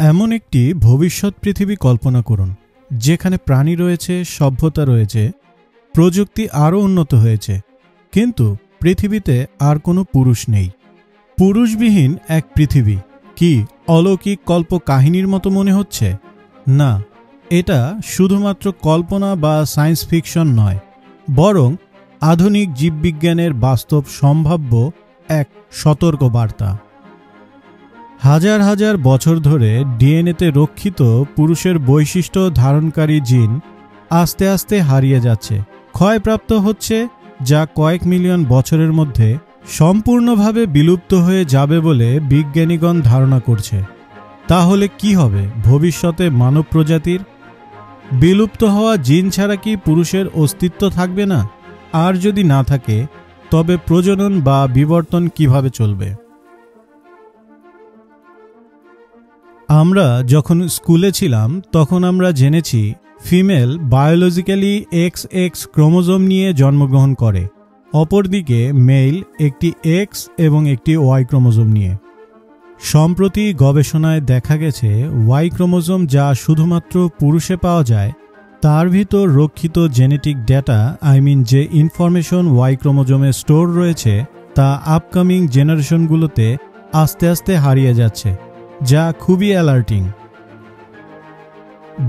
এমন একটি ভবিষ্যৎ পৃথিবী কল্পনা করুন, যেখানে প্রাণী রয়েছে, সভ্যতা রয়েছে, প্রযুক্তি আরও উন্নত হয়েছে, কিন্তু পৃথিবীতে আর কোনো পুরুষ নেই। পুরুষবিহীন এক পৃথিবী কি অলৌকিক কল্প কাহিনীর মতো মনে হচ্ছে? না, এটা শুধুমাত্র কল্পনা বা সায়েন্স ফিকশন নয়, বরং আধুনিক জীববিজ্ঞানের বাস্তব সম্ভাব্য এক সতর্ক বার্তা। হাজার হাজার বছর ধরে ডিএনএতে রক্ষিত পুরুষের বৈশিষ্ট্য ধারণকারী জিন আস্তে আস্তে হারিয়ে যাচ্ছে, ক্ষয়প্রাপ্ত হচ্ছে, যা কয়েক মিলিয়ন বছরের মধ্যে সম্পূর্ণভাবে বিলুপ্ত হয়ে যাবে বলে বিজ্ঞানীগণ ধারণা করছে। তাহলে কি হবে ভবিষ্যতে মানব প্রজাতির? বিলুপ্ত হওয়া জিন ছাড়া কি পুরুষের অস্তিত্ব থাকবে না? আর যদি না থাকে, তবে প্রজনন বা বিবর্তন কিভাবে চলবে? আমরা যখন স্কুলে ছিলাম তখন আমরা জেনেছি ফিমেল বায়োলজিক্যালি XX ক্রোমোজোম নিয়ে জন্মগ্রহণ করে, অপরদিকে মেল একটি X এবং একটি Y ক্রোমোজোম নিয়ে। সম্প্রতি গবেষণায় দেখা গেছে Y ক্রোমোজোম যা শুধুমাত্র পুরুষে পাওয়া যায়, তার ভিতর রক্ষিত জেনেটিক ডেটা যে ইনফরমেশন Y ক্রোমোজোমে স্টোর রয়েছে, তা আপকামিং জেনারেশনগুলোতে আস্তে আস্তে হারিয়ে যাচ্ছে, যা খুবই অ্যালার্টিং।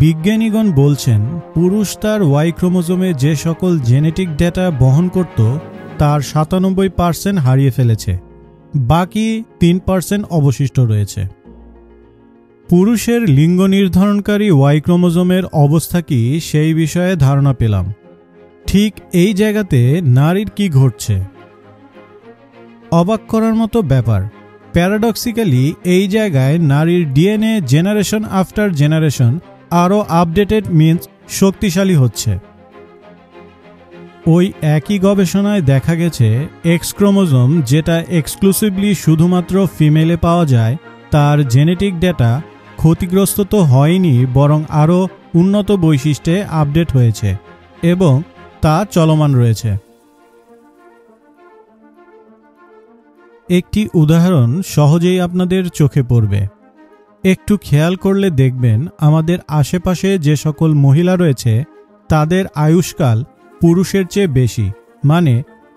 বিজ্ঞানীগণ বলছেন পুরুষ তার Y ক্রোমোজোমে যে সকল জেনেটিক ডেটা বহন করত তার 97% হারিয়ে ফেলেছে, বাকি 3% অবশিষ্ট রয়েছে। পুরুষের লিঙ্গ নির্ধারণকারী Y ক্রোমোজোমের অবস্থা কি সেই বিষয়ে ধারণা পেলাম। ঠিক এই জায়গাতে নারীর কি ঘটছে? অবাক করার মতো ব্যাপার, প্যারাডক্সিক্যালি এই জায়গায় নারীর ডিএনএ জেনারেশন আফটার জেনারেশন আরও আপডেটেড মিন্স শক্তিশালী হচ্ছে। ওই একই গবেষণায় দেখা গেছে X ক্রোমোজোম, যেটা এক্সক্লুসিভলি শুধুমাত্র ফিমেলে পাওয়া যায়, তার জেনেটিক ডেটা ক্ষতিগ্রস্ত তো হয়নি, বরং আরও উন্নত বৈশিষ্ট্যে আপডেট হয়েছে এবং তা চলমান রয়েছে। একটি উদাহরণ সহজেই আপনাদের চোখে পড়বে। একটু খেয়াল করলে দেখবেন আমাদের আশেপাশে যে সকল মহিলা রয়েছে তাদের আয়ুষ্কাল পুরুষের চেয়ে বেশি, মানে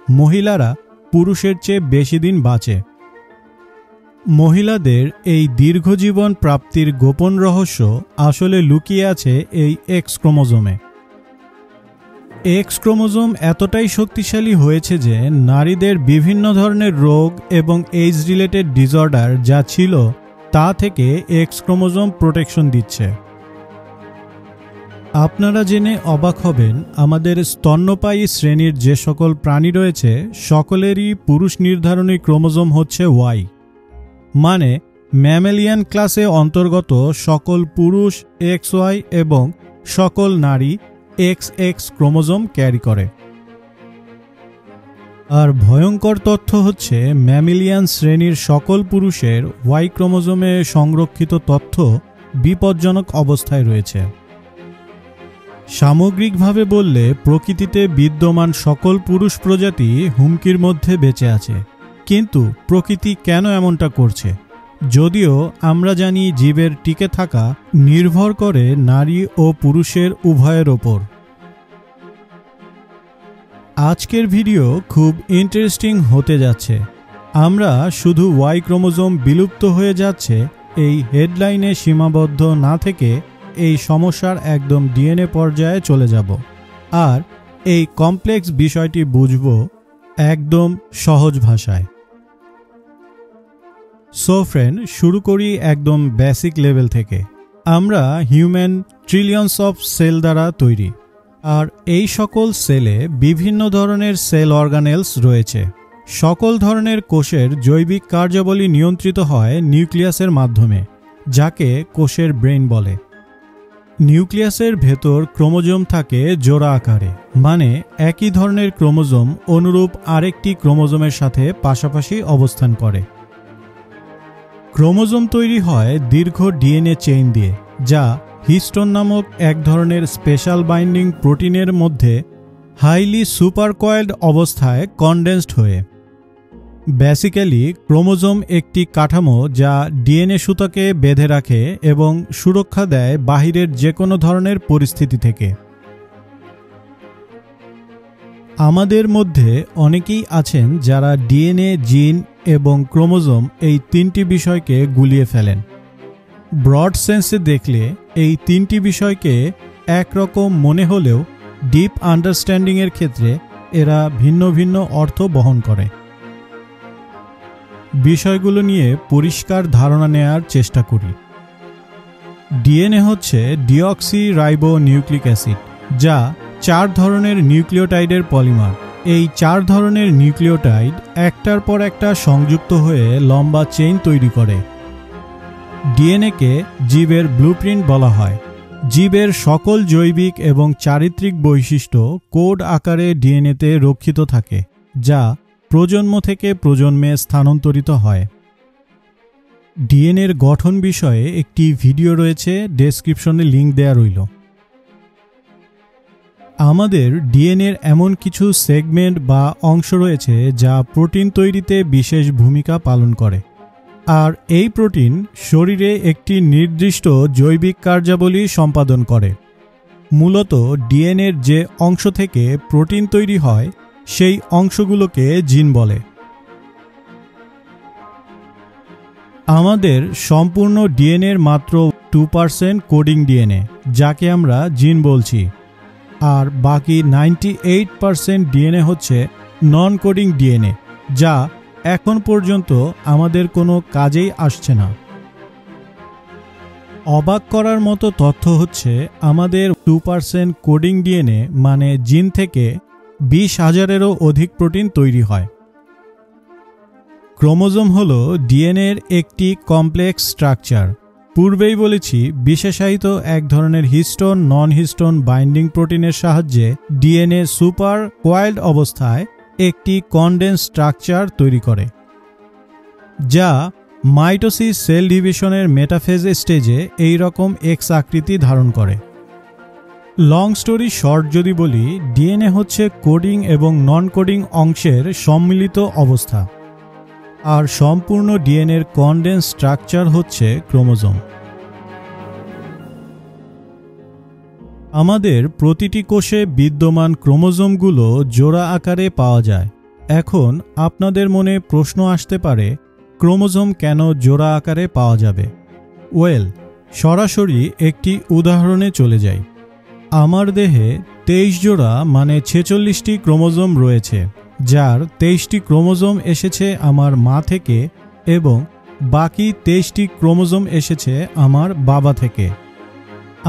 মহিলারা পুরুষের চেয়ে বেশি দিন বাঁচে। মহিলাদের এই দীর্ঘজীবন প্রাপ্তির গোপন রহস্য আসলে লুকিয়ে আছে এই X ক্রোমোজোমে। X ক্রোমোজোম এতটাই শক্তিশালী হয়েছে যে নারীদের বিভিন্ন ধরনের রোগ এবং এইজ রিলেটেড ডিসঅর্ডার যা ছিল তা থেকে X ক্রোমোজোম প্রোটেকশন দিচ্ছে। আপনারা জেনে অবাক হবেন, আমাদের স্তন্যপায়ী শ্রেণীর যে সকল প্রাণী রয়েছে সকলেরই পুরুষ নির্ধারণী ক্রোমোজোম হচ্ছে Y, মানে ম্যামেলিয়ান ক্লাসে অন্তর্গত সকল পুরুষ XY এবং সকল নারী XX ক্রোমোজোম ক্যারি করে। আর ভয়ঙ্কর তথ্য হচ্ছে ম্যামেলিয়ান শ্রেণীর সকল পুরুষের Y ক্রোমোজোমে সংরক্ষিত তথ্য বিপজ্জনক অবস্থায় রয়েছে। সামগ্রিকভাবে বললে প্রকৃতিতে বিদ্যমান সকল পুরুষ প্রজাতি হুমকির মধ্যে বেঁচে আছে। কিন্তু প্রকৃতি কেন এমনটা করছে? যদিও আমরা জানি জীবের টিকে থাকা নির্ভর করে নারী ও পুরুষের উভয়ের ওপর। আজকের ভিডিও খুব ইন্টারেস্টিং হতে যাচ্ছে। আমরা শুধু Y ক্রোমোজোম বিলুপ্ত হয়ে যাচ্ছে এই হেডলাইনে সীমাবদ্ধ না থেকে এই সমস্যার একদম ডিএনএ পর্যায়ে চলে যাব, আর এই কমপ্লেক্স বিষয়টি বুঝব একদম সহজ ভাষায়। সো ফ্রেন্ড, শুরু করি একদম বেসিক লেভেল থেকে। আমরা হিউম্যান ট্রিলিয়নস অফ সেল দ্বারা তৈরি, আর এই সকল সেলে বিভিন্ন ধরনের সেল অর্গানেলস রয়েছে। সকল ধরনের কোষের জৈবিক কার্যাবলী নিয়ন্ত্রিত হয় নিউক্লিয়াসের মাধ্যমে, যাকে কোষের ব্রেইন বলে। নিউক্লিয়াসের ভেতর ক্রোমোজোম থাকে জোড়া আকারে, মানে একই ধরনের ক্রোমোজোম অনুরূপ আরেকটি ক্রোমোজোমের সাথে পাশাপাশি অবস্থান করে। ক্রোমোজোম তৈরি হয় দীর্ঘ ডিএনএ চেইন দিয়ে, যা হিস্টোন নামক এক ধরনের স্পেশাল বাইন্ডিং প্রোটিনের মধ্যে হাইলি সুপারকয়েলড অবস্থায় কনডেন্সড হয়ে। বেসিক্যালি ক্রোমোজোম একটি কাঠামো যা ডিএনএ সুতাকে বেঁধে রাখে এবং সুরক্ষা দেয় বাহিরের যে কোনো ধরনের পরিস্থিতি থেকে। আমাদের মধ্যে অনেকেই আছেন যারা ডিএনএ, জিন এবং ক্রোমোজোম এই তিনটি বিষয়কে গুলিয়ে ফেলেন। ব্রড সেন্সে দেখলে এই তিনটি বিষয়কে একরকম মনে হলেও ডিপ আন্ডারস্ট্যান্ডিংয়ের ক্ষেত্রে এরা ভিন্ন ভিন্ন অর্থ বহন করে। বিষয়গুলো নিয়ে পরিষ্কার ধারণা নেয়ার চেষ্টা করি। ডিএনএ হচ্ছে ডিঅক্সি রাইবো নিউক্লিক অ্যাসিড, যা 4 ধরনের নিউক্লিওটাইডের পলিমার। এই 4 ধরনের নিউক্লিওটাইড একটার পর একটা সংযুক্ত হয়ে লম্বা চেইন তৈরি করে। ডিএনএকে জীবের ব্লুপ্রিন্ট বলা হয়। জীবের সকল জৈবিক এবং চারিত্রিক বৈশিষ্ট্য কোড আকারে ডিএনএতে রক্ষিত থাকে, যা প্রজন্ম থেকে প্রজন্মে স্থানান্তরিত হয়। ডিএনএর গঠন বিষয়ে একটি ভিডিও রয়েছে, ডেসক্রিপশনে লিংক দেয়া রইল। আমাদের ডিএনএর এমন কিছু সেগমেন্ট বা অংশ রয়েছে যা প্রোটিন তৈরিতে বিশেষ ভূমিকা পালন করে, আর এই প্রোটিন শরীরে একটি নির্দিষ্ট জৈবিক কার্যাবলী সম্পাদন করে। মূলত ডিএনএর যে অংশ থেকে প্রোটিন তৈরি হয় সেই অংশগুলোকে জিন বলে। আমাদের সম্পূর্ণ ডিএনএর মাত্র 2% কোডিং ডিএনএ, যাকে আমরা জিন বলছি, আর বাকি 98% ডিএনএ হচ্ছে নন কোডিং ডিএনএ, যা এখন পর্যন্ত আমাদের কোনো কাজেই আসছে না। অবাক করার মতো তথ্য হচ্ছে আমাদের 2% কোডিং ডিএনএ মানে জিন থেকে 20,000-এরও অধিক প্রোটিন তৈরি হয়। ক্রোমোজোম হল ডিএনএর একটি কমপ্লেক্স স্ট্রাকচার। পূর্বেই বলেছি, বিশেষায়িত এক ধরনের হিস্টোন নন হিস্টোন বাইন্ডিং প্রোটিনের সাহায্যে ডিএনএ সুপার কোয়াইল্ড অবস্থায় একটি কনডেন্স স্ট্রাকচার তৈরি করে, যা মাইটোসিস সেল ডিভিশনের মেটাফেজ স্টেজে এই রকম এক্স আকৃতি ধারণ করে। লং স্টোরি শর্ট যদি বলি, ডিএনএ হচ্ছে কোডিং এবং নন কোডিং অংশের সম্মিলিত অবস্থা, আর সম্পূর্ণ ডিএনএর কনডেন্স স্ট্রাকচার হচ্ছে ক্রোমোজোম। আমাদের প্রতিটি কোষে বিদ্যমান ক্রোমোজোমগুলো জোড়া আকারে পাওয়া যায়। এখন আপনাদের মনে প্রশ্ন আসতে পারে, ক্রোমোজোম কেন জোড়া আকারে পাওয়া যাবে? সরাসরি একটি উদাহরণে চলে যাই। আমার দেহে 23 জোড়া মানে 46টি ক্রোমোজোম রয়েছে, যার 23টি ক্রোমোজোম এসেছে আমার মা থেকে এবং বাকি 23টি ক্রোমোজোম এসেছে আমার বাবা থেকে।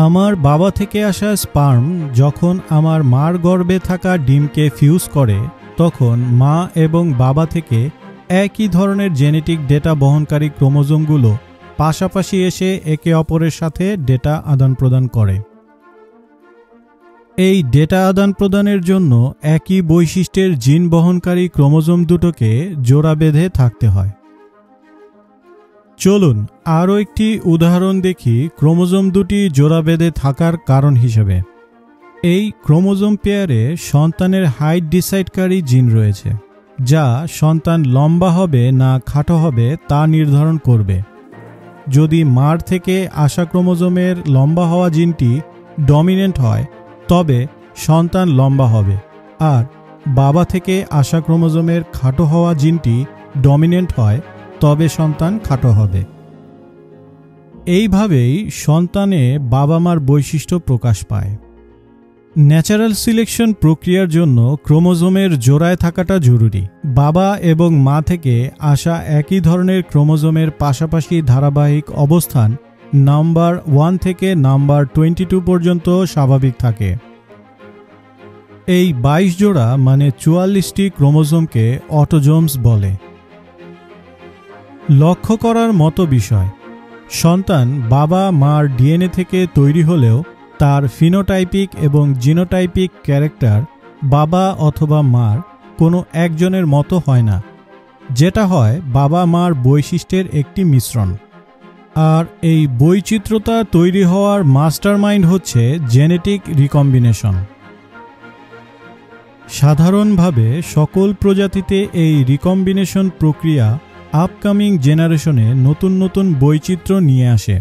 আমার বাবা থেকে আসা স্পার্ম যখন আমার মার গর্ভে থাকা ডিমকে ফিউজ করে, তখন মা এবং বাবা থেকে একই ধরনের জেনেটিক ডেটা বহনকারী ক্রোমোজোমগুলো পাশাপাশি এসে একে অপরের সাথে ডেটা আদান প্রদান করে। এই ডেটা আদান প্রদানের জন্য একই বৈশিষ্ট্যের জিন বহনকারী ক্রোমোজোম দুটোকে জোড়া বেঁধে থাকতে হয়। চলুন আরও একটি উদাহরণ দেখি ক্রোমোজোম দুটি জোড়া বেঁধে থাকার কারণ হিসেবে। এই ক্রোমোজোম পেয়ারে সন্তানের হাইট ডিসাইডকারী জিন রয়েছে, যা সন্তান লম্বা হবে না খাটো হবে তা নির্ধারণ করবে। যদি মার থেকে আসা ক্রোমোজোমের লম্বা হওয়া জিনটি ডমিনেন্ট হয়, তবে সন্তান লম্বা হবে, আর বাবা থেকে আসা ক্রোমোজোমের খাটো হওয়া জিনটি ডমিনেন্ট হয়, তবে সন্তান খাটো হবে। এইভাবেই সন্তানে বাবা মার বৈশিষ্ট্য প্রকাশ পায়। ন্যাচারাল সিলেকশন প্রক্রিয়ার জন্য ক্রোমোজোমের জোড়ায় থাকাটা জরুরি। বাবা এবং মা থেকে আসা একই ধরনের ক্রোমোজোমের পাশাপাশি ধারাবাহিক অবস্থান নাম্বার 1 থেকে নাম্বার 22 পর্যন্ত স্বাভাবিক থাকে। এই 22 জোড়া মানে 44টি ক্রোমোজোমকে অটোজোমস বলে। লক্ষ্য করার মতো বিষয়, সন্তান বাবা মার ডিএনএ থেকে তৈরি হলেও তার ফিনোটাইপিক এবং জিনোটাইপিক ক্যারেক্টার বাবা অথবা মার কোনো একজনের মতো হয় না, যেটা হয় বাবা মার বৈশিষ্ট্যের একটি মিশ্রণ। আর এই বৈচিত্র্যতা তৈরি হওয়ার মাস্টারমাইন্ড হচ্ছে জেনেটিক রিকম্বিনেশন। সাধারণভাবে সকল প্রজাতিতে এই রিকম্বিনেশন প্রক্রিয়া আপকামিং জেনারেশনে নতুন নতুন বৈচিত্র্য নিয়ে আসে,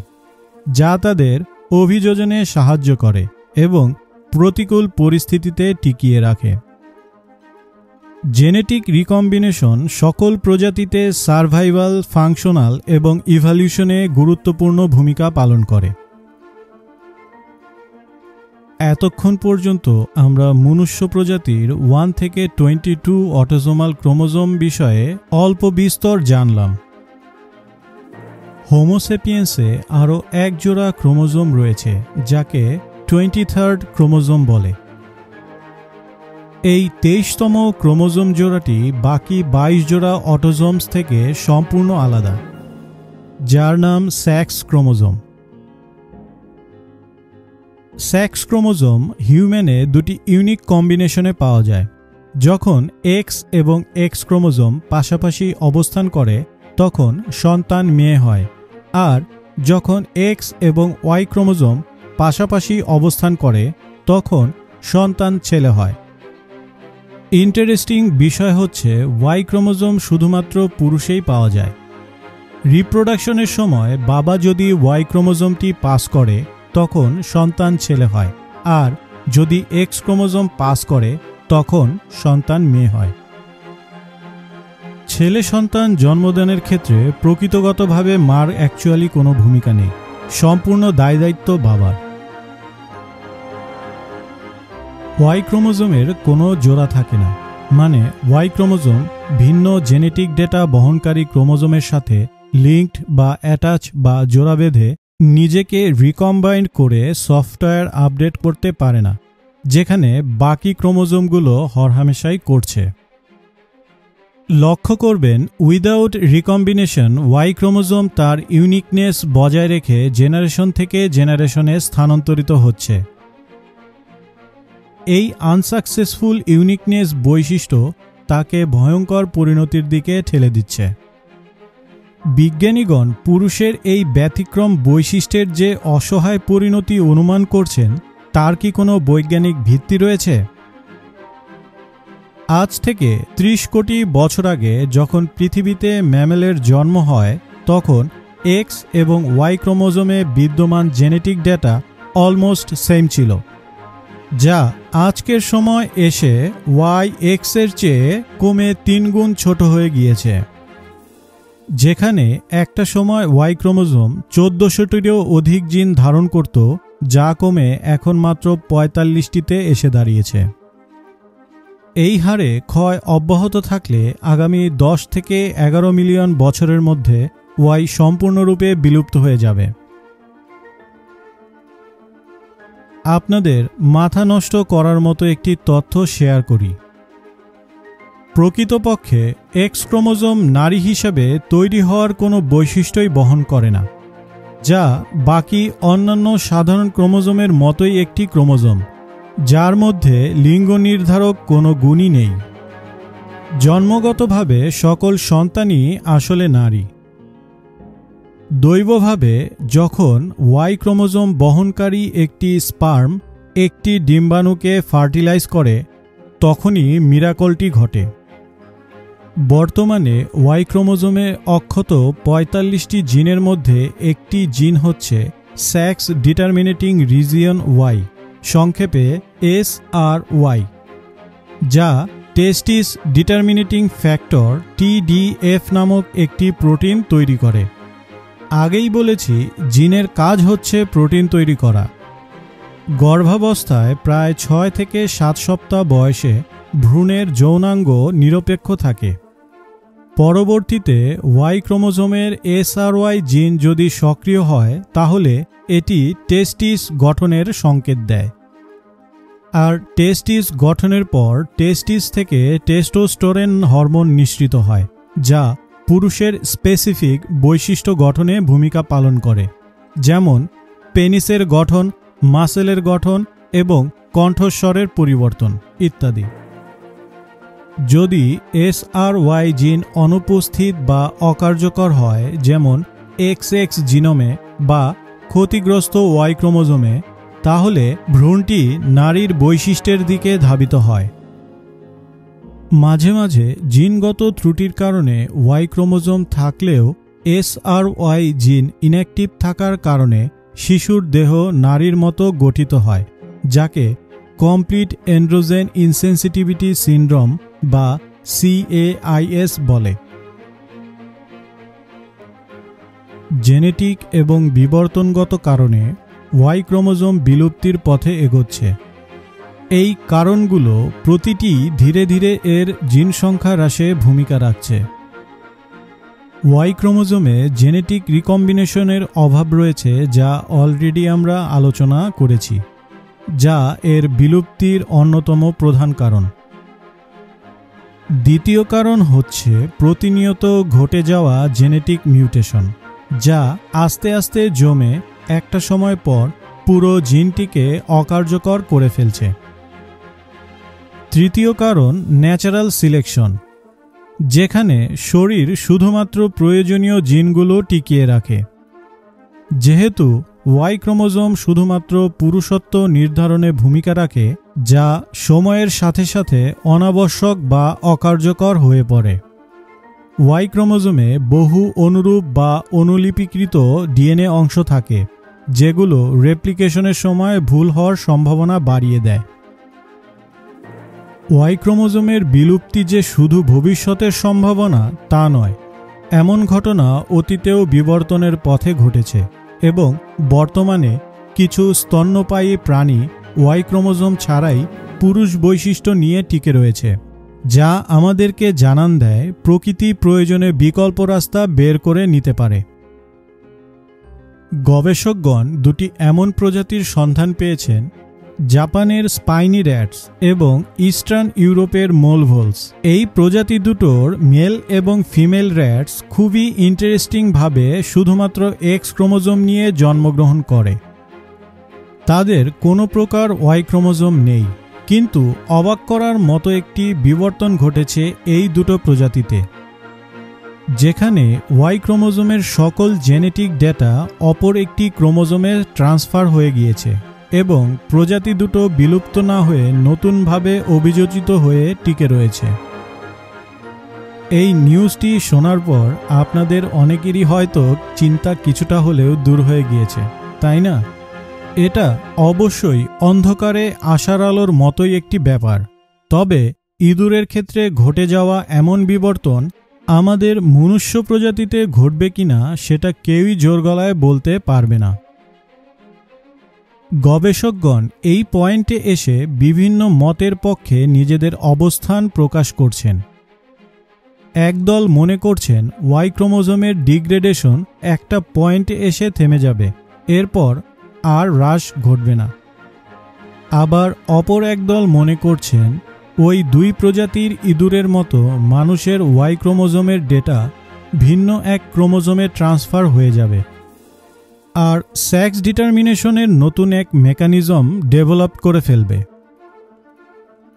যা তাদের অভিযোজনে সাহায্য করে এবং প্রতিকূল পরিস্থিতিতে টিকিয়ে রাখে। জেনেটিক রিকম্বিনেশন সকল প্রজাতিতে সার্ভাইভাল, ফাংশনাল এবং ইভলিউশনে গুরুত্বপূর্ণ ভূমিকা পালন করে। এতক্ষণ পর্যন্ত আমরা মনুষ্য প্রজাতির 1 থেকে 22 অটোজোমাল ক্রোমোজোম বিষয়ে অল্প বিস্তর জানলাম। হোমোসেপিয়েন্সে আরও এক জোড়া ক্রোমোজোম রয়েছে, যাকে 23rd ক্রোমোজোম বলে। এই 23তম ক্রোমোজোম জোড়াটি বাকি 22 জোড়া অটোজোমস থেকে সম্পূর্ণ আলাদা, যার নাম সেক্স ক্রোমোজোম। সেক্স ক্রোমোজোম হিউম্যানে দুটি ইউনিক কম্বিনেশনে পাওয়া যায়। যখন এক্স এবং এক্স ক্রোমোজোম পাশাপাশি অবস্থান করে তখন সন্তান মেয়ে হয়, আর যখন এক্স এবং ওয়াই ক্রোমোজোম পাশাপাশি অবস্থান করে তখন সন্তান ছেলে হয়। ইন্টারেস্টিং বিষয় হচ্ছে ওয়াই ক্রোমোজোম শুধুমাত্র পুরুষেই পাওয়া যায়। রিপ্রোডাকশনের সময় বাবা যদি ওয়াই ক্রোমোজোমটি পাস করে তখন সন্তান ছেলে হয়, আর যদি এক্স ক্রোমোজোম পাস করে তখন সন্তান মেয়ে হয়। ছেলে সন্তান জন্মদানের ক্ষেত্রে প্রকৃতগতভাবে মার অ্যাকচুয়ালি কোনো ভূমিকা নেই, সম্পূর্ণ দায়দায়িত্ব বাবার। ওয়াই ক্রোমোজোমের কোনো জোড়া থাকে না, মানে ওয়াই ক্রোমোজোম ভিন্ন জেনেটিক ডেটা বহনকারী ক্রোমোজোমের সাথে লিঙ্কড বা অ্যাটাচ বা জোড়া বেঁধে নিজেকে রিকম্বাইন্ড করে সফটওয়্যার আপডেট করতে পারে না, যেখানে বাকি ক্রোমোজোমগুলো হরহামেশাই করছে। লক্ষ্য করবেন, উইদাউট রিকম্বিনেশন ওয়াই ক্রোমোজোম তার ইউনিকনেস বজায় রেখে জেনারেশন থেকে জেনারেশনে স্থানান্তরিত হচ্ছে। এই আনসাকসেসফুল ইউনিকনেস বৈশিষ্ট্য তাকে ভয়ঙ্কর পরিণতির দিকে ঠেলে দিচ্ছে। বিজ্ঞানীগণ পুরুষের এই ব্যতিক্রম বৈশিষ্ট্যের যে অসহায় পরিণতি অনুমান করছেন তার কি কোনো বৈজ্ঞানিক ভিত্তি রয়েছে? আজ থেকে 30 কোটি বছর আগে যখন পৃথিবীতে ম্যামেলের জন্ম হয় তখন এক্স এবং ওয়াই ক্রোমোজোমে বিদ্যমান জেনেটিক ডেটা অলমোস্ট সেম ছিল, যা আজকের সময় এসে ওয়াই এক্সের চেয়ে কমে 3 গুণ ছোট হয়ে গিয়েছে। যেখানে একটা সময় ওয়াই ক্রোমোজোম 1400টিরও অধিক জিন ধারণ করত, যা কমে এখন মাত্র 45টিতে এসে দাঁড়িয়েছে। এই হারে ক্ষয় অব্যাহত থাকলে আগামী 10 থেকে 11 মিলিয়ন বছরের মধ্যে ওয়াই সম্পূর্ণরূপে বিলুপ্ত হয়ে যাবে। আপনাদের মাথা নষ্ট করার মতো একটি তথ্য শেয়ার করি। প্রকৃতপক্ষে এক্স ক্রোমোজোম নারী হিসেবে তৈরি হওয়ার কোনো বৈশিষ্ট্যই বহন করে না, যা বাকি অন্যান্য সাধারণ ক্রোমোজোমের মতোই একটি ক্রোমোজোম, যার মধ্যে লিঙ্গ নির্ধারক কোনো গুণই নেই। জন্মগতভাবে সকল সন্তানই আসলে নারী। দৈবভাবে যখন ওয়াই ক্রোমোজোম বহনকারী একটি স্পার্ম একটি ডিম্বাণুকে ফার্টিলাইজ করে তখনই মিরাকলটি ঘটে। বর্তমানে ওয়াই ক্রোমোজোমে অক্ষত 45টি জিনের মধ্যে একটি জিন হচ্ছে সেক্স ডিটারমিনেটিং রিজিয়ন ওয়াই, সংক্ষেপে SRY, যা টেস্টিস ডিটারমিনেটিং ফ্যাক্টর TDF নামক একটি প্রোটিন তৈরি করে। আগেই বলেছি, জিনের কাজ হচ্ছে প্রোটিন তৈরি করা। গর্ভাবস্থায় প্রায় 6 থেকে 7 সপ্তাহ বয়সে ভ্রূণের যৌনাঙ্গ নিরপেক্ষ থাকে। পরবর্তীতে ওয়াই ক্রোমোজোমের SRY জিন যদি সক্রিয় হয় তাহলে এটি টেস্টিস গঠনের সংকেত দেয়, আর টেস্টিস গঠনের পর টেস্টিস থেকে টেস্টোস্টেরন হরমোন নিঃসৃত হয়, যা পুরুষের স্পেসিফিক বৈশিষ্ট্য গঠনে ভূমিকা পালন করে, যেমন পেনিসের গঠন, মাসেলের গঠন এবং কণ্ঠস্বরের পরিবর্তন ইত্যাদি। যদি SRY জিন অনুপস্থিত বা অকার্যকর হয়, যেমন XX জিনোমে বা ক্ষতিগ্রস্ত ওয়াই ক্রোমোজোমে, তাহলে ভ্রূণটি নারীর বৈশিষ্ট্যের দিকে ধাবিত হয়। মাঝে মাঝে জিনগত ত্রুটির কারণে ওয়াই ক্রোমোজোম থাকলেও SRY জিন ইনঅ্যাক্টিভ থাকার কারণে শিশুর দেহ নারীর মতো গঠিত হয়, যাকে কমপ্লিট অ্যান্ড্রোজেন ইনসেনসিটিভিটি সিনড্রোম বা CAIS বলে। জেনেটিক এবং বিবর্তনগত কারণে ওয়াই ক্রোমোজোম বিলুপ্তির পথে এগোচ্ছে। এই কারণগুলো প্রতিটি ধীরে ধীরে এর জিন সংখ্যা হ্রাসে ভূমিকা রাখছে। ওয়াই ক্রোমোজোমে জেনেটিক রিকম্বিনেশনের অভাব রয়েছে, যা অলরেডি আমরা আলোচনা করেছি, যা এর বিলুপ্তির অন্যতম প্রধান কারণ। দ্বিতীয় কারণ হচ্ছে প্রতিনিয়ত ঘটে যাওয়া জেনেটিক মিউটেশন, যা আস্তে আস্তে জমে একটা সময় পর পুরো জিনটিকে অকার্যকর করে ফেলছে। তৃতীয় কারণ ন্যাচারাল সিলেকশন, যেখানে শরীর শুধুমাত্র প্রয়োজনীয় জিনগুলো টিকিয়ে রাখে। যেহেতু ওয়াই ক্রোমোজোম শুধুমাত্র পুরুষত্ব নির্ধারণে ভূমিকা রাখে, যা সময়ের সাথে সাথে অনাবশ্যক বা অকার্যকর হয়ে পড়ে। ওয়াই ক্রোমোজোমে বহু অনুরূপ বা অনুলিপিকৃত ডিএনএ অংশ থাকে, যেগুলো রেপ্লিকেশনের সময় ভুল হওয়ার সম্ভাবনা বাড়িয়ে দেয়। ওয়াই ক্রোমোজোমের বিলুপ্তি যে শুধু ভবিষ্যতের সম্ভাবনা তা নয়, এমন ঘটনা অতীতেও বিবর্তনের পথে ঘটেছে এবং বর্তমানে কিছু স্তন্যপায়ী প্রাণী ওয়াই ক্রোমোজোম ছাড়াই পুরুষ বৈশিষ্ট্য নিয়ে টিকে রয়েছে, যা আমাদেরকে জানান দেয় প্রকৃতি প্রয়োজনে বিকল্প রাস্তা বের করে নিতে পারে। গবেষকগণ দুটি এমন প্রজাতির সন্ধান পেয়েছেন, জাপানের স্পাইনি র্যাটস এবং ইস্টার্ন ইউরোপের মোলভোলস। এই প্রজাতি দুটোর মেল এবং ফিমেল র্যাটস খুবই ইন্টারেস্টিংভাবে শুধুমাত্র এক্স ক্রোমোজোম নিয়ে জন্মগ্রহণ করে। তাদের কোনো প্রকার ওয়াই ক্রোমোজোম নেই, কিন্তু অবাক করার মতো একটি বিবর্তন ঘটেছে এই দুটো প্রজাতিতে, যেখানে ওয়াই ক্রোমোজোমের সকল জেনেটিক ডেটা অপর একটি ক্রোমোজোমে ট্রান্সফার হয়ে গিয়েছে এবং প্রজাতি দুটো বিলুপ্ত না হয়ে নতুনভাবে অভিযোজিত হয়ে টিকে রয়েছে। এই নিউজটি শোনার পর আপনাদের অনেকেরই হয়তো চিন্তা কিছুটা হলেও দূর হয়ে গিয়েছে, তাই না? এটা অবশ্যই অন্ধকারে আশার আলোর মতোই একটি ব্যাপার। তবে ইঁদুরের ক্ষেত্রে ঘটে যাওয়া এমন বিবর্তন আমাদের মনুষ্য প্রজাতিতে ঘটবে কিনা সেটা কেউই জোর গলায় বলতে পারবে না। গবেষকগণ এই পয়েন্টে এসে বিভিন্ন মতের পক্ষে নিজেদের অবস্থান প্রকাশ করছেন। একদল মনে করছেন ওয়াই ক্রোমোজোমের ডিগ্রেডেশন একটা পয়েন্টে এসে থেমে যাবে, এরপর আর হ্রাস ঘটবে না। আবার অপর একদল মনে করছেন ওই দুই প্রজাতির ইঁদুরের মতো মানুষের ওয়াই ক্রোমোজোমের ডেটা ভিন্ন এক ক্রোমোজোমে ট্রান্সফার হয়ে যাবে আর সেক্স ডিটারমিনেশনের নতুন এক মেকানিজম ডেভেলপ করে ফেলবে।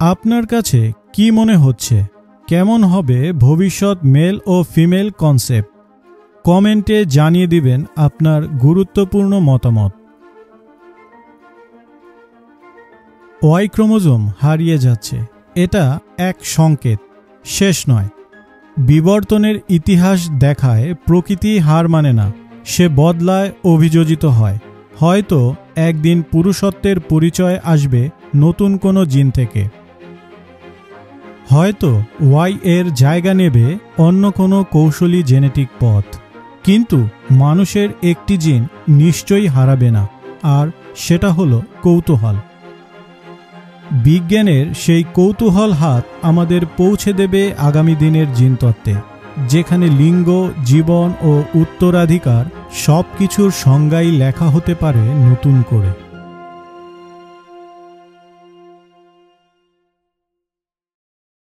আপনার কাছে কি মনে হচ্ছে, কেমন হবে ভবিষ্যৎ মেল ও ফিমেল কনসেপ্ট? কমেন্টে জানিয়ে দিবেন আপনার গুরুত্বপূর্ণ মতামত। ওয়াই ক্রোমোজোম হারিয়ে যাচ্ছে, এটা এক সংকেত, শেষ নয়। বিবর্তনের ইতিহাস দেখায় প্রকৃতি হার মানে না, সে বদলায়, অভিযোজিত হয়। হয়তো একদিন পুরুষত্বের পরিচয় আসবে নতুন কোনো জিন থেকে, হয়তো ওয়াই এর জায়গা নেবে অন্য কোনো কৌশলী জেনেটিক পথ, কিন্তু মানুষের একটি জিন নিশ্চয়ই হারাবে না, আর সেটা হলো কৌতূহল। বিজ্ঞানের সেই কৌতূহল হাত আমাদের পৌঁছে দেবে আগামী দিনের জিনতত্ত্বে, যেখানে লিঙ্গ, জীবন ও উত্তরাধিকার সবকিছুর সংজ্ঞাই লেখা হতে পারে নতুন করে।